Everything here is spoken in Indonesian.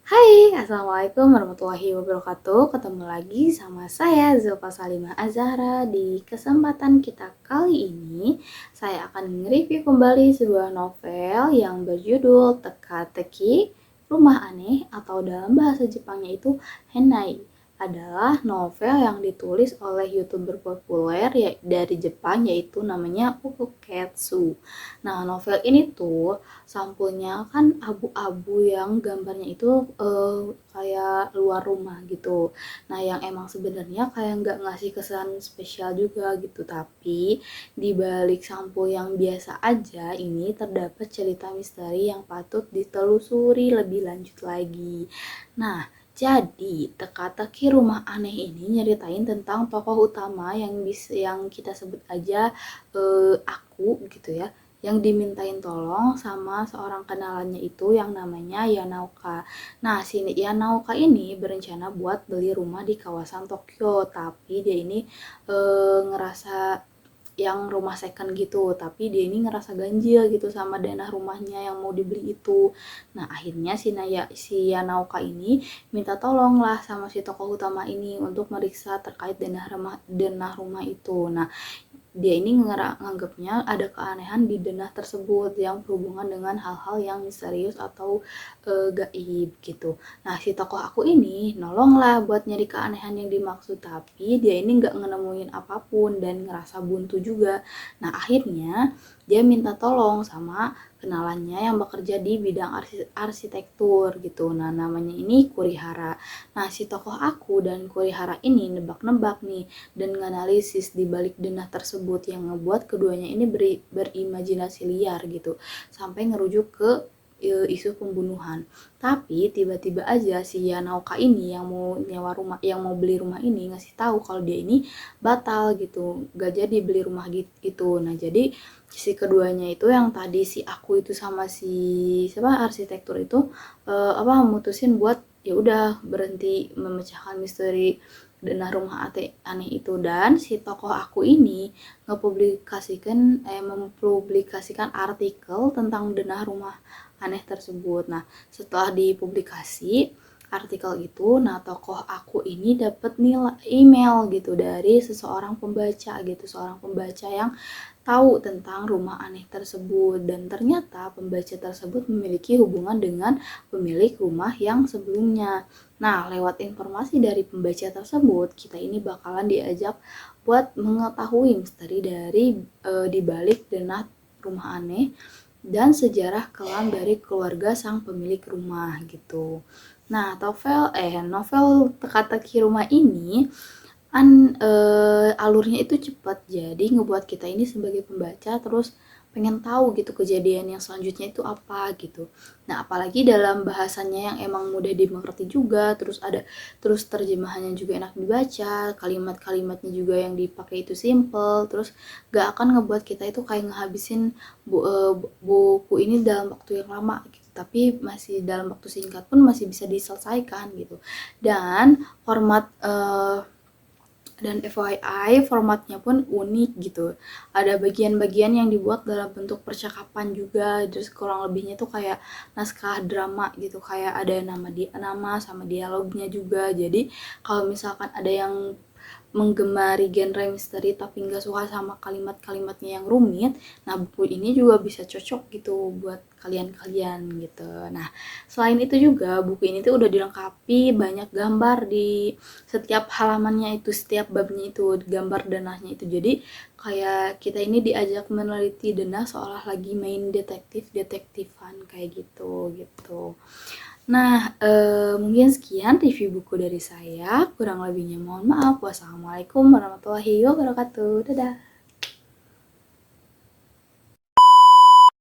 Hai, Assalamualaikum warahmatullahi wabarakatuh. Ketemu lagi sama saya Zulfa Salimah Azhara. Di kesempatan kita kali ini, saya akan nge-review kembali sebuah novel yang berjudul Teka-teki Rumah Aneh atau dalam bahasa Jepangnya itu Henai. Adalah novel yang ditulis oleh youtuber populer dari Jepang yaitu namanya Uketsu. Nah, novel ini tuh sampulnya kan abu-abu yang gambarnya itu kayak luar rumah gitu. Nah, yang emang sebenarnya kayak nggak ngasih kesan spesial juga gitu, tapi di balik sampul yang biasa aja ini terdapat cerita misteri yang patut ditelusuri lebih lanjut lagi. Nah, jadi teka-teki rumah aneh ini nyeritain tentang tokoh utama yang kita sebut aja aku gitu ya, yang dimintain tolong sama seorang kenalannya itu yang namanya Yanaoka. Nah, si Yanaoka ini berencana buat beli rumah di kawasan Tokyo, tapi dia ini ngerasa yang rumah second gitu, tapi dia ini ngerasa ganjil gitu sama dana rumahnya yang mau dibeli itu. Nah, akhirnya si Yanaoka ini minta tolong lah sama si tokoh utama ini untuk meriksa terkait dana rumah itu. Nah, dia ini nganggapnya ada keanehan di denah tersebut yang berhubungan dengan hal-hal yang misterius atau gaib gitu. Nah, si tokoh aku ini nolong lah buat nyari keanehan yang dimaksud, tapi dia ini nggak nemuin apapun dan ngerasa buntu juga. Nah, akhirnya dia minta tolong sama kenalannya yang bekerja di bidang arsitektur gitu. Nah, namanya ini Kurihara. Nah, si tokoh aku dan Kurihara ini nebak-nebak nih dan menganalisis di balik denah tersebut yang ngebuat keduanya ini berimajinasi liar gitu sampai ngerujuk ke isu pembunuhan. Tapi tiba-tiba aja si Yanaoka ini yang mau beli rumah ini ngasih tahu kalau dia ini batal gitu, gak jadi beli rumah gitu. Nah, jadi si keduanya itu yang tadi si aku itu sama si siapa arsitektur itu mutusin buat ya udah berhenti memecahkan misteri denah rumah aneh itu, dan si tokoh aku ini mempublikasikan artikel tentang denah rumah aneh tersebut. Nah, setelah dipublikasi artikel itu, nah tokoh aku ini dapat nilai email gitu dari seorang pembaca yang tahu tentang rumah aneh tersebut, dan ternyata pembaca tersebut memiliki hubungan dengan pemilik rumah yang sebelumnya. Nah, lewat informasi dari pembaca tersebut, kita ini bakalan diajak buat mengetahui misteri di balik denah rumah aneh dan sejarah kelam dari keluarga sang pemilik rumah gitu. Nah, novel Teka-teki Rumah ini alurnya itu cepat, jadi ngebuat kita ini sebagai pembaca terus pengen tahu gitu kejadian yang selanjutnya itu apa gitu. Nah, apalagi dalam bahasanya yang emang mudah dimengerti juga, terus terjemahannya juga enak dibaca, kalimat-kalimatnya juga yang dipakai itu simple, terus gak akan ngebuat kita itu kayak ngehabisin buku ini dalam waktu yang lama gitu, tapi masih dalam waktu singkat pun masih bisa diselesaikan gitu. Dan FYI formatnya pun unik gitu. Ada bagian-bagian yang dibuat dalam bentuk percakapan juga, terus kurang lebihnya tuh kayak naskah drama gitu, kayak ada nama sama dialognya juga. Jadi kalau misalkan ada yang menggemari genre misteri tapi nggak suka sama kalimat-kalimatnya yang rumit, nah buku ini juga bisa cocok gitu buat kalian-kalian gitu. Nah, selain itu juga buku ini tuh udah dilengkapi banyak gambar di setiap halamannya itu, setiap babnya itu gambar denahnya itu. Jadi kayak kita ini diajak meneliti denah seolah lagi main detektifan kayak gitu. Nah, mungkin sekian review buku dari saya. Kurang lebihnya mohon maaf. Wassalamualaikum warahmatullahi wabarakatuh. Dadah.